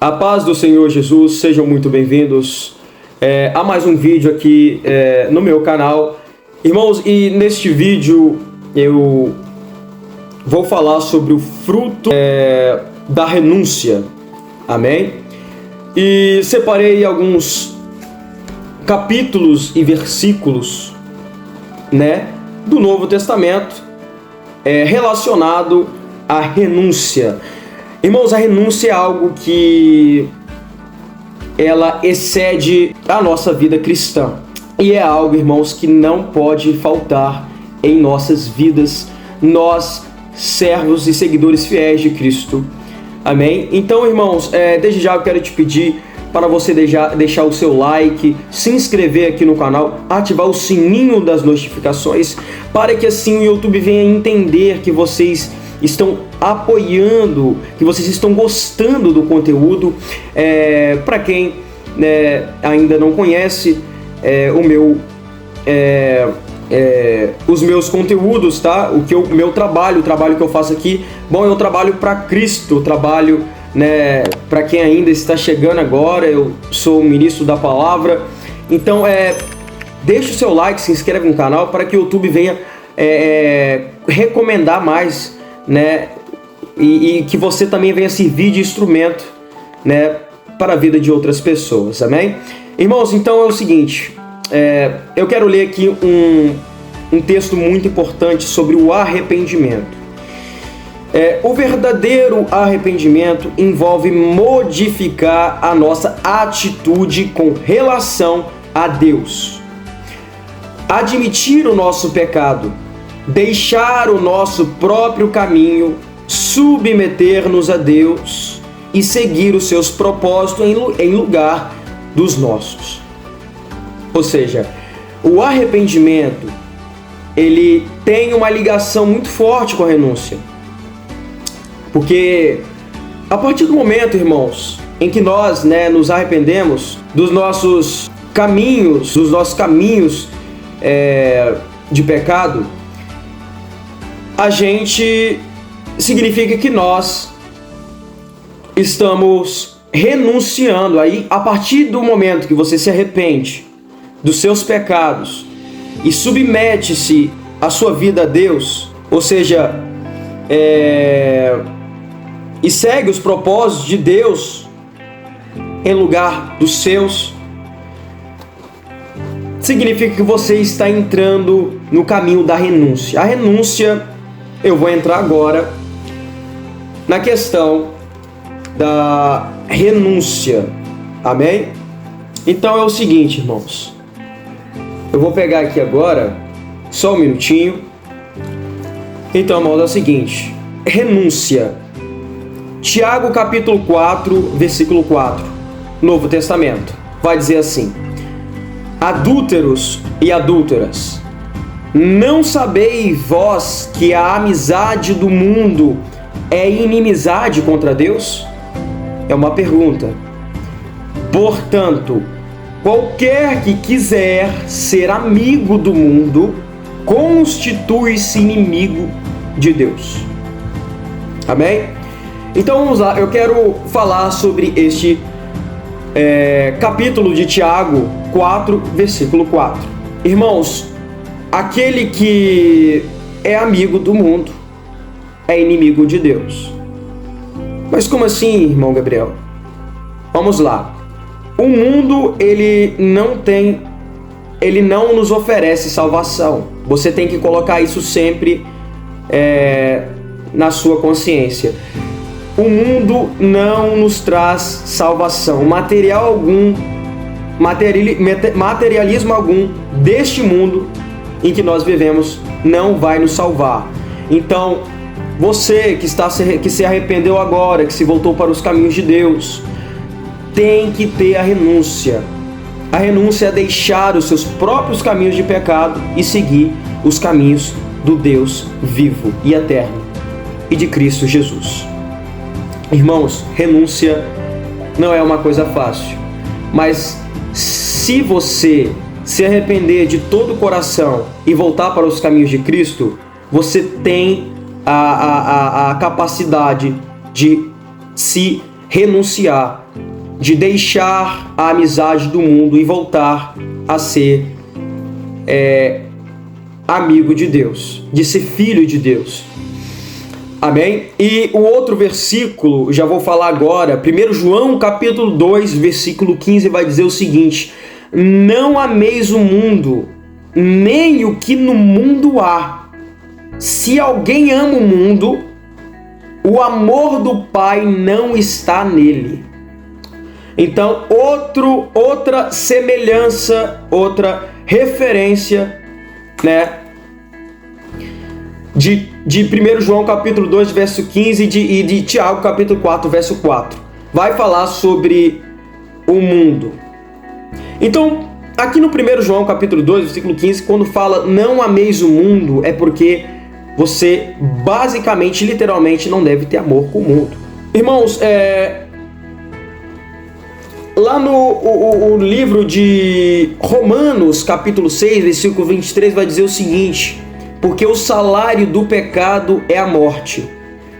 A paz do Senhor Jesus, sejam muito bem-vindos a mais um vídeo aqui no meu canal. Irmãos, e neste vídeo eu vou falar sobre o fruto da renúncia, amém? E separei alguns capítulos e versículos, do Novo Testamento relacionado à renúncia. Irmãos, a renúncia é algo que ela excede a nossa vida cristã. E é algo, irmãos, que não pode faltar em nossas vidas, nós, servos e seguidores fiéis de Cristo. Amém? Então, irmãos, desde já eu quero te pedir para você deixar o seu like, se inscrever aqui no canal, ativar o sininho das notificações, para que assim o YouTube venha entender que vocês estão apoiando, que vocês estão gostando do conteúdo. Para quem ainda não conhece os meus conteúdos, tá? O meu trabalho, o trabalho que eu faço aqui, bom, eu trabalho para Cristo, eu trabalho, para quem ainda está chegando agora, eu sou o ministro da palavra. Então, deixa o seu like, se inscreve no canal para que o YouTube venha recomendar mais, e que você também venha servir de instrumento, para a vida de outras pessoas, amém? Irmãos, então é o seguinte, eu quero ler aqui um texto muito importante sobre o arrependimento. O verdadeiro arrependimento envolve modificar a nossa atitude com relação a Deus. Admitir o nosso pecado, deixar o nosso próprio caminho, submeter-nos a Deus e seguir os seus propósitos em lugar dos nossos. Ou seja, o arrependimento, ele tem uma ligação muito forte com a renúncia. Porque a partir do momento, irmãos, em que nós nos arrependemos dos nossos caminhos, de pecado, significa que nós estamos renunciando. Aí, a partir do momento que você se arrepende dos seus pecados e submete-se a sua vida a Deus, ou seja, e segue os propósitos de Deus em lugar dos seus, significa que você está entrando no caminho da renúncia. A renúncia, eu vou entrar agora na questão da renúncia, amém? Então é o seguinte, irmãos, eu vou pegar aqui agora, só um minutinho. Então, irmãos, é o seguinte, renúncia, Tiago capítulo 4, versículo 4, Novo Testamento, vai dizer assim: adúlteros e adúlteras, não sabeis vós que a amizade do mundo é inimizade contra Deus? É uma pergunta. Portanto, qualquer que quiser ser amigo do mundo, constitui-se inimigo de Deus. Amém? Então vamos lá, eu quero falar sobre este capítulo de Tiago 4, versículo 4. Irmãos, aquele que é amigo do mundo é inimigo de Deus. Mas como assim, irmão Gabriel? Vamos lá. O mundo, ele não nos oferece salvação. Você tem que colocar isso sempre na sua consciência. O mundo não nos traz salvação. Materialismo algum deste mundo em que nós vivemos não vai nos salvar. Então, você que se arrependeu agora, que se voltou para os caminhos de Deus, tem que ter a renúncia. A renúncia é deixar os seus próprios caminhos de pecado e seguir os caminhos do Deus vivo e eterno e de Cristo Jesus. Irmãos, renúncia não é uma coisa fácil, mas se você se arrepender de todo o coração e voltar para os caminhos de Cristo, você tem a capacidade de se renunciar, de deixar a amizade do mundo e voltar a ser amigo de Deus, de ser filho de Deus. Amém? E o outro versículo, já vou falar agora, 1 João capítulo 2, versículo 15, vai dizer o seguinte: não ameis o mundo, nem o que no mundo há. Se alguém ama o mundo, o amor do Pai não está nele. Então, outra semelhança, outra referência, né, de 1 João capítulo 2, verso 15 e de Tiago capítulo 4, verso 4. Vai falar sobre o mundo. Então, aqui no 1 João capítulo 2, versículo 15, quando fala não ameis o mundo, é porque você basicamente, literalmente, não deve ter amor com o mundo. Irmãos, lá no livro de Romanos capítulo 6, versículo 23, vai dizer o seguinte: porque o salário do pecado é a morte,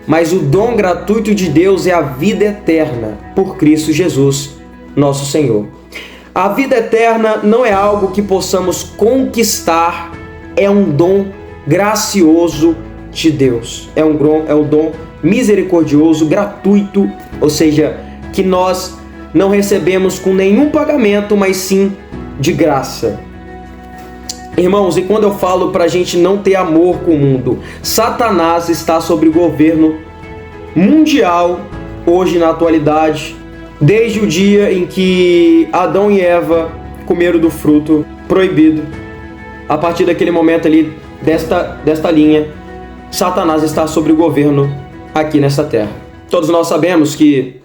mas o dom gratuito de Deus é a vida eterna, por Cristo Jesus, nosso Senhor. A vida eterna não é algo que possamos conquistar, é um dom gracioso de Deus. É um dom misericordioso, gratuito, ou seja, que nós não recebemos com nenhum pagamento, mas sim de graça. Irmãos, e quando eu falo para a gente não ter amor com o mundo, Satanás está sobre o governo mundial hoje na atualidade, desde o dia em que Adão e Eva comeram do fruto proibido. A partir daquele momento ali, desta linha, Satanás está sobre o governo aqui nessa terra. Todos nós sabemos que,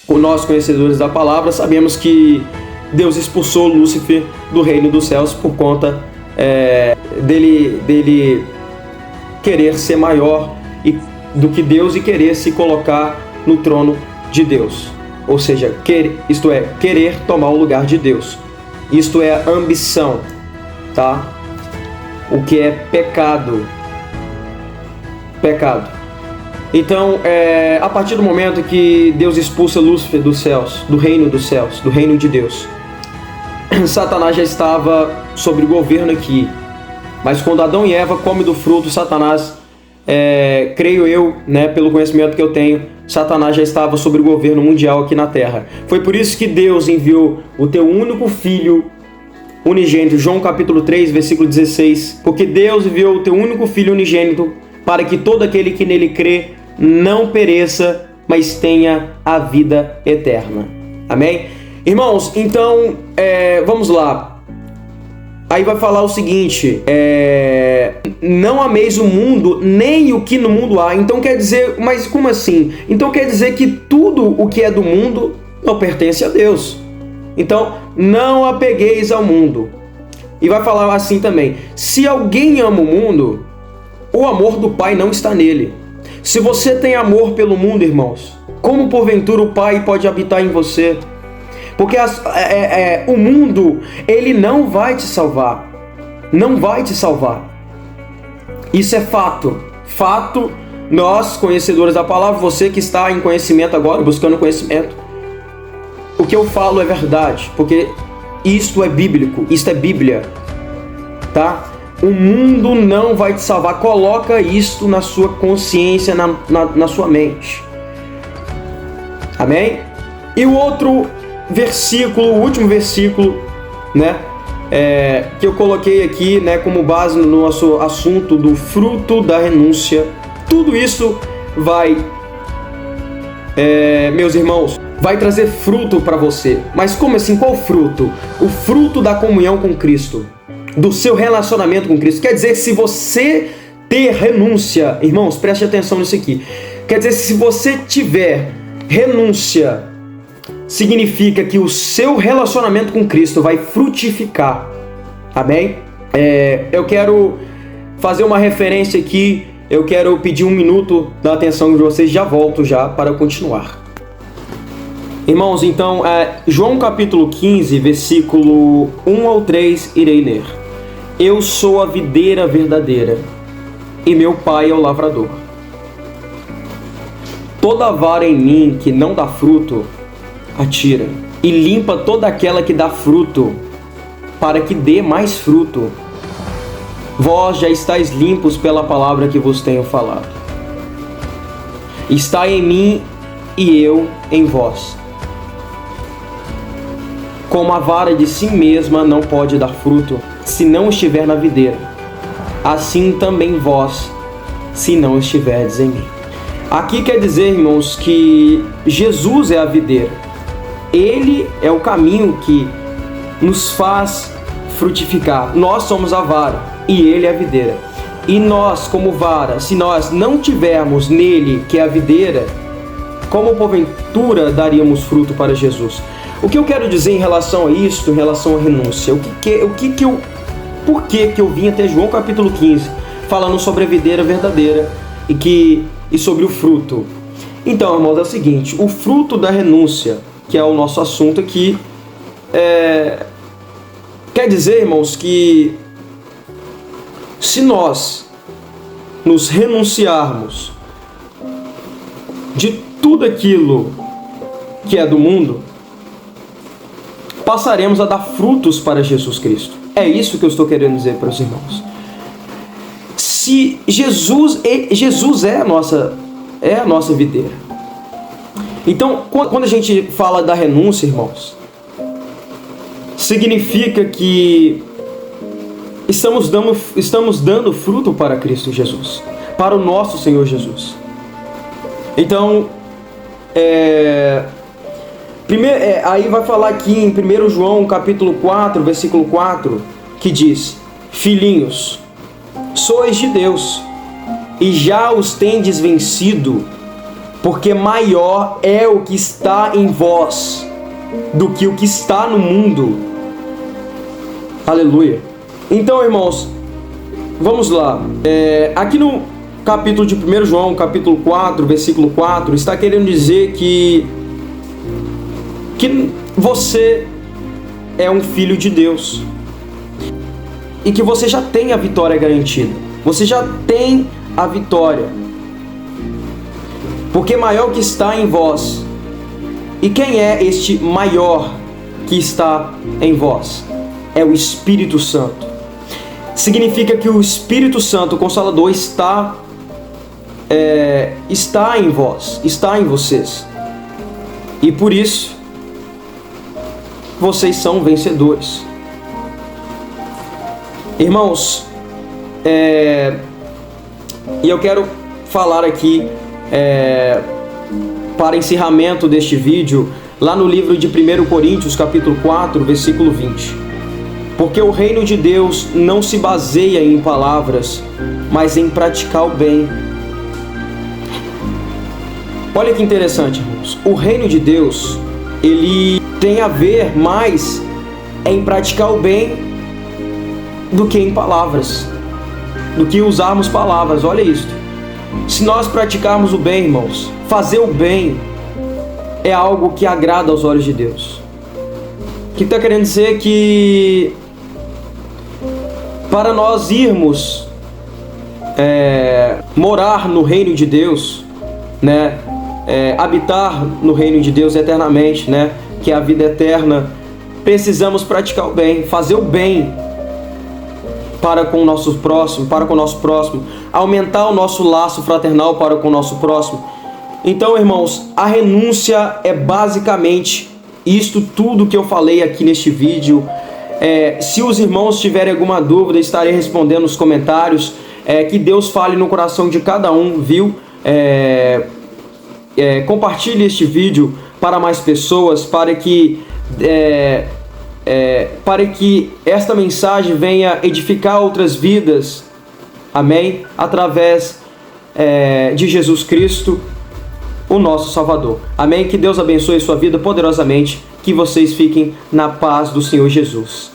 nós conhecedores da palavra, sabemos que Deus expulsou Lúcifer do reino dos céus por conta dele querer ser maior do que Deus e querer se colocar no trono de Deus. Ou seja, querer tomar o lugar de Deus. Isto é ambição, tá? O que é pecado. Pecado. Então, a partir do momento que Deus expulsa Lúcifer dos céus, do reino dos céus, do reino de Deus, Satanás já estava sob o governo aqui. Mas quando Adão e Eva comem do fruto, Satanás, creio eu, né, pelo conhecimento que eu tenho, Satanás já estava sob o governo mundial aqui na terra. Foi por isso que Deus enviou o teu único filho unigênito, João capítulo 3, versículo 16, porque Deus enviou o teu único filho unigênito para que todo aquele que nele crê não pereça, mas tenha a vida eterna. Amém? Irmãos, então, vamos lá. Aí vai falar o seguinte, não ameis o mundo, nem o que no mundo há. Então quer dizer, mas como assim? Então quer dizer que tudo o que é do mundo não pertence a Deus. Então, não apegueis ao mundo. E vai falar assim também, se alguém ama o mundo, o amor do Pai não está nele. Se você tem amor pelo mundo, irmãos, como porventura o Pai pode habitar em você? Porque o mundo, ele não vai te salvar. Não vai te salvar. Isso é fato. Fato, nós, conhecedores da palavra, você que está em conhecimento agora, buscando conhecimento, o que eu falo é verdade, porque isto é bíblico, isto é Bíblia, tá? O mundo não vai te salvar. Coloca isto na sua consciência, na sua mente. Amém? E o outro versículo, o último versículo, né, que eu coloquei aqui, né, como base no nosso assunto do fruto da renúncia. Tudo isso vai, meus irmãos, vai trazer fruto para você. Mas como assim? Qual fruto? O fruto da comunhão com Cristo, do seu relacionamento com Cristo. Quer dizer que se você ter renúncia, irmãos, preste atenção nisso aqui. Quer dizer, se você tiver renúncia, significa que o seu relacionamento com Cristo vai frutificar. Amém? Eu quero fazer uma referência aqui. Eu quero pedir 1 minuto da atenção de vocês. Já volto já para continuar. Irmãos, então, João capítulo 15, versículo 1 ao 3, irei ler. Eu sou a videira verdadeira, e meu pai é o lavrador. Toda vara em mim que não dá fruto, atira, e limpa toda aquela que dá fruto, para que dê mais fruto. Vós já estáis limpos pela palavra que vos tenho falado. Está em mim e eu em vós. Como a vara de si mesma não pode dar fruto, se não estiver na videira, assim também vós, se não estiverdes em mim. Aqui quer dizer, irmãos, que Jesus é a videira. Ele é o caminho que nos faz frutificar. Nós somos a vara e Ele é a videira. E nós, como vara, se nós não tivermos nele, que é a videira, como porventura daríamos fruto para Jesus? O que eu quero dizer em relação a isto, em relação à renúncia? Por que eu vim até João capítulo 15, falando sobre a videira verdadeira e sobre o fruto? Então, irmãos, é o seguinte: o fruto da renúncia, que é o nosso assunto aqui, quer dizer, irmãos, que se nós nos renunciarmos de tudo aquilo que é do mundo, passaremos a dar frutos para Jesus Cristo. É isso que eu estou querendo dizer para os irmãos. Se Jesus é a nossa videira. Então, quando a gente fala da renúncia, irmãos, significa que estamos dando fruto para Cristo Jesus, para o nosso Senhor Jesus. Então, aí vai falar aqui em 1 João capítulo 4, versículo 4, que diz: filhinhos, sois de Deus, e já os tendes vencido, porque maior é o que está em vós do que o que está no mundo. Aleluia. Então, irmãos, vamos lá. Aqui no capítulo de 1 João, capítulo 4, versículo 4, está querendo dizer que você é um filho de Deus e que você já tem a vitória garantida. Você já tem a vitória, porque maior que está em vós. E quem é este maior que está em vós? É o Espírito Santo. Significa que o Espírito Santo, o Consolador, está em vós, está em vocês. E por isso, vocês são vencedores. Irmãos, e eu quero falar aqui, para encerramento deste vídeo, lá no livro de 1 Coríntios, capítulo 4, versículo 20. Porque o reino de Deus não se baseia em palavras, mas em praticar o bem. Olha que interessante, irmãos. O reino de Deus, ele tem a ver mais em praticar o bem do que em palavras, do que usarmos palavras. Olha isso. Se nós praticarmos o bem, irmãos, fazer o bem é algo que agrada aos olhos de Deus. O que está querendo dizer? Que para nós irmos morar no reino de Deus, né, habitar no reino de Deus eternamente, né, que é a vida eterna, precisamos praticar o bem, fazer o bem para com o nosso próximo, aumentar o nosso laço fraternal para com o nosso próximo. Então, irmãos, a renúncia é basicamente isto tudo que eu falei aqui neste vídeo. Se os irmãos tiverem alguma dúvida, estarei respondendo nos comentários. Que Deus fale no coração de cada um, viu? Compartilhe este vídeo para mais pessoas, para que esta mensagem venha edificar outras vidas, amém? Através de Jesus Cristo, o nosso Salvador, amém? Que Deus abençoe sua vida poderosamente, que vocês fiquem na paz do Senhor Jesus.